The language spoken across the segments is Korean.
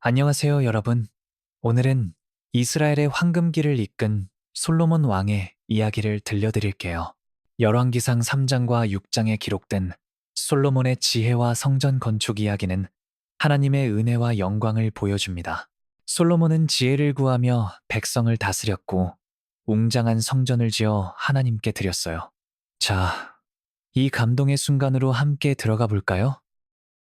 안녕하세요, 여러분. 오늘은 이스라엘의 황금기를 이끈 솔로몬 왕의 이야기를 들려드릴게요. 열왕기상 3장과 6장에 기록된 솔로몬의 지혜와 성전 건축 이야기는 하나님의 은혜와 영광을 보여줍니다. 솔로몬은 지혜를 구하며 백성을 다스렸고 웅장한 성전을 지어 하나님께 드렸어요. 자, 이 감동의 순간으로 함께 들어가 볼까요?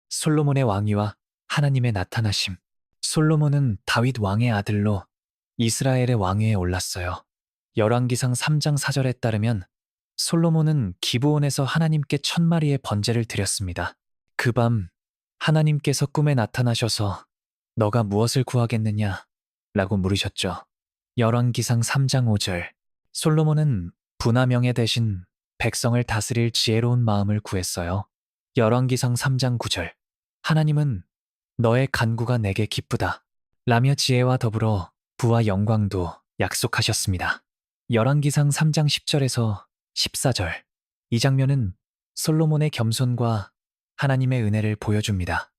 솔로몬의 왕위와 하나님의 나타나심. 솔로몬은 다윗 왕의 아들로 이스라엘의 왕위에 올랐어요. 열왕기상 3장 4절에 따르면 솔로몬은 기브온에서 하나님께 1000마리의 번제를 드렸습니다. 그 밤 하나님께서 꿈에 나타나셔서 너가 무엇을 구하겠느냐? 라고 물으셨죠. 열왕기상 3장 5절. 솔로몬은 분하명예 대신 백성을 다스릴 지혜로운 마음을 구했어요. 열왕기상 3장 9절. 하나님은 너의 간구가 내게 기쁘다 라며 지혜와 더불어 부와 영광도 약속하셨습니다. 열왕기상 3장 10절에서 14절. 이 장면은 솔로몬의 겸손과 하나님의 은혜를 보여줍니다.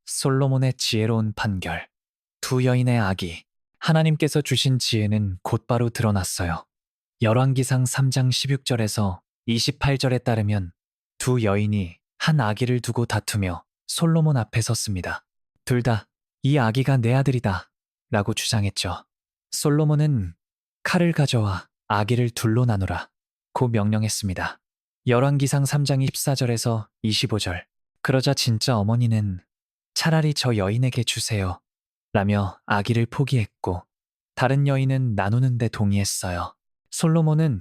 솔로몬의 지혜로운 판결. 두 여인의 아기. 하나님께서 주신 지혜는 곧바로 드러났어요. 열왕기상 3장 16절에서 28절에 따르면 두 여인이 한 아기를 두고 다투며 솔로몬 앞에 섰습니다. 둘 다 이 아기가 내 아들이다 라고 주장했죠. 솔로몬은 칼을 가져와 아기를 둘로 나누라 고 명령했습니다. 열왕기상 3장 14절에서 25절. 그러자 진짜 어머니는 차라리 저 여인에게 주세요 라며 아기를 포기했고 다른 여인은 나누는데 동의했어요. 솔로몬은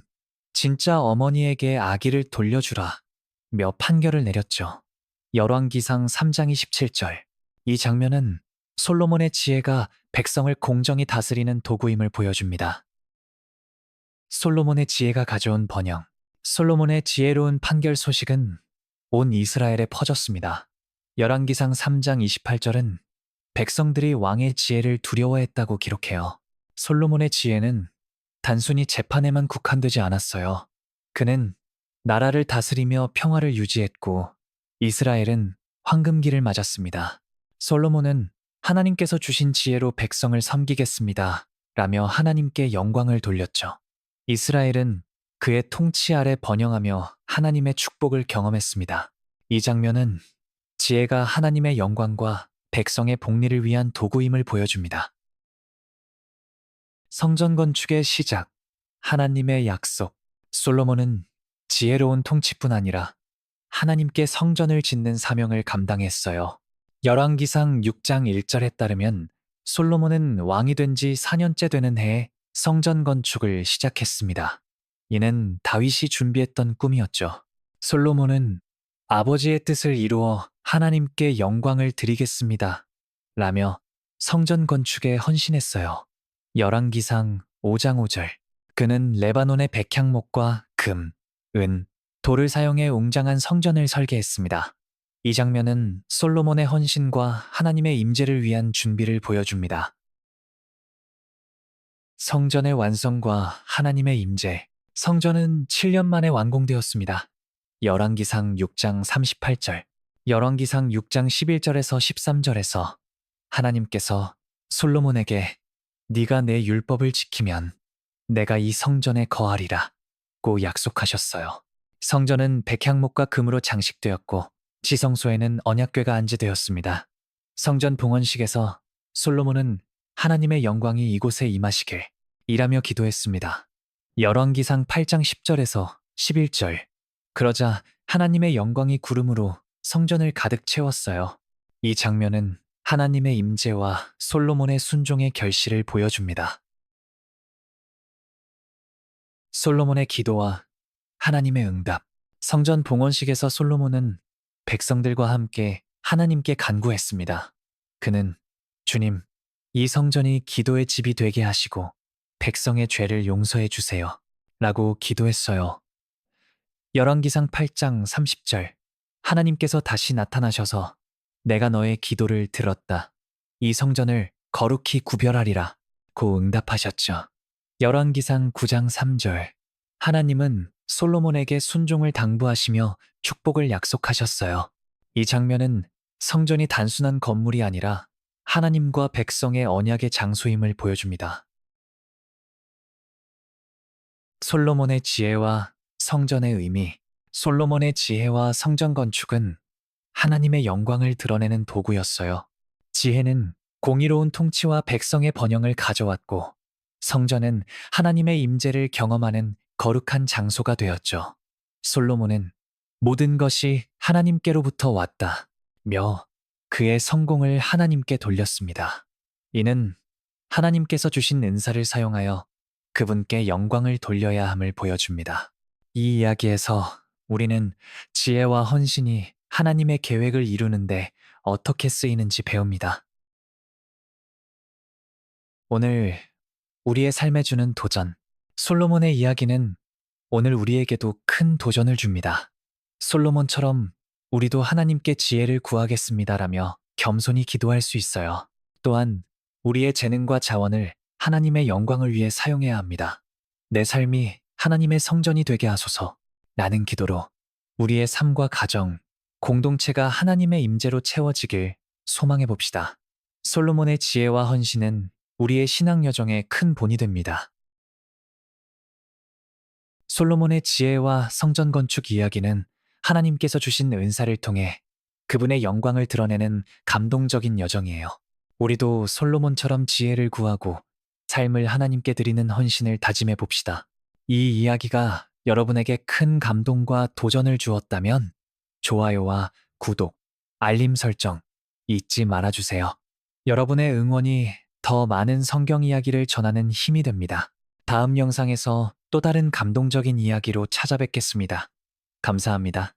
진짜 어머니에게 아기를 돌려주라 며 판결을 내렸죠. 열왕기상 3장 27절. 이 장면은 솔로몬의 지혜가 백성을 공정히 다스리는 도구임을 보여줍니다. 솔로몬의 지혜가 가져온 번영. 솔로몬의 지혜로운 판결 소식은 온 이스라엘에 퍼졌습니다. 열왕기상 3장 28절은 백성들이 왕의 지혜를 두려워했다고 기록해요. 솔로몬의 지혜는 단순히 재판에만 국한되지 않았어요. 그는 나라를 다스리며 평화를 유지했고 이스라엘은 황금기를 맞았습니다. 솔로몬은 하나님께서 주신 지혜로 백성을 섬기겠습니다 라며 하나님께 영광을 돌렸죠. 이스라엘은 그의 통치 아래 번영하며 하나님의 축복을 경험했습니다. 이 장면은 지혜가 하나님의 영광과 백성의 복리를 위한 도구임을 보여줍니다. 성전 건축의 시작. 하나님의 약속. 솔로몬은 지혜로운 통치뿐 아니라 하나님께 성전을 짓는 사명을 감당했어요. 열왕기상 6장 1절에 따르면 솔로몬은 왕이 된 지 4년째 되는 해에 성전 건축을 시작했습니다. 이는 다윗이 준비했던 꿈이었죠. 솔로몬은 아버지의 뜻을 이루어 하나님께 영광을 드리겠습니다 라며 성전 건축에 헌신했어요. 열왕기상 5장 5절. 그는 레바논의 백향목과 금, 은, 돌을 사용해 웅장한 성전을 설계했습니다. 이 장면은 솔로몬의 헌신과 하나님의 임재를 위한 준비를 보여줍니다. 성전의 완성과 하나님의 임재. 성전은 7년 만에 완공되었습니다. 열왕기상 6장 38절. 열왕기상 6장 11절에서 13절에서 하나님께서 솔로몬에게 네가 내 율법을 지키면 내가 이 성전에 거하리라 고 약속하셨어요. 성전은 백향목과 금으로 장식되었고 지성소에는 언약궤가 안置되었습니다. 성전 봉헌식에서 솔로몬은 하나님의 영광이 이곳에 임하시길 이라며 기도했습니다. 열왕기상 8장 10절에서 11절. 그러자 하나님의 영광이 구름으로 성전을 가득 채웠어요. 이 장면은 하나님의 임재와 솔로몬의 순종의 결실을 보여줍니다. 솔로몬의 기도와 하나님의 응답. 성전 봉헌식에서 솔로몬은 백성들과 함께 하나님께 간구했습니다. 그는 주님, 이 성전이 기도의 집이 되게 하시고 백성의 죄를 용서해 주세요 라고 기도했어요. 열왕기상 8장 30절. 하나님께서 다시 나타나셔서 내가 너의 기도를 들었다. 이 성전을 거룩히 구별하리라 고 응답하셨죠. 열왕기상 9장 3절. 하나님은 솔로몬에게 순종을 당부하시며 축복을 약속하셨어요. 이 장면은 성전이 단순한 건물이 아니라 하나님과 백성의 언약의 장소임을 보여줍니다. 솔로몬의 지혜와 성전의 의미. 솔로몬의 지혜와 성전 건축은 하나님의 영광을 드러내는 도구였어요. 지혜는 공의로운 통치와 백성의 번영을 가져왔고, 성전은 하나님의 임재를 경험하는 거룩한 장소가 되었죠. 솔로몬은 모든 것이 하나님께로부터 왔다며 그의 성공을 하나님께 돌렸습니다. 이는 하나님께서 주신 은사를 사용하여 그분께 영광을 돌려야 함을 보여줍니다. 이 이야기에서 우리는 지혜와 헌신이 하나님의 계획을 이루는데 어떻게 쓰이는지 배웁니다. 오늘 우리의 삶에 주는 도전. 솔로몬의 이야기는 오늘 우리에게도 큰 도전을 줍니다. 솔로몬처럼 우리도 하나님께 지혜를 구하겠습니다라며 겸손히 기도할 수 있어요. 또한 우리의 재능과 자원을 하나님의 영광을 위해 사용해야 합니다. 내 삶이 하나님의 성전이 되게 하소서. 라는 기도로 우리의 삶과 가정, 공동체가 하나님의 임재로 채워지길 소망해 봅시다. 솔로몬의 지혜와 헌신은 우리의 신앙 여정에 큰 본이 됩니다. 솔로몬의 지혜와 성전 건축 이야기는 하나님께서 주신 은사를 통해 그분의 영광을 드러내는 감동적인 여정이에요. 우리도 솔로몬처럼 지혜를 구하고 삶을 하나님께 드리는 헌신을 다짐해 봅시다. 이 이야기가 여러분에게 큰 감동과 도전을 주었다면 좋아요와 구독, 알림 설정 잊지 말아주세요. 여러분의 응원이 더 많은 성경 이야기를 전하는 힘이 됩니다. 다음 영상에서 또 다른 감동적인 이야기로 찾아뵙겠습니다. 감사합니다.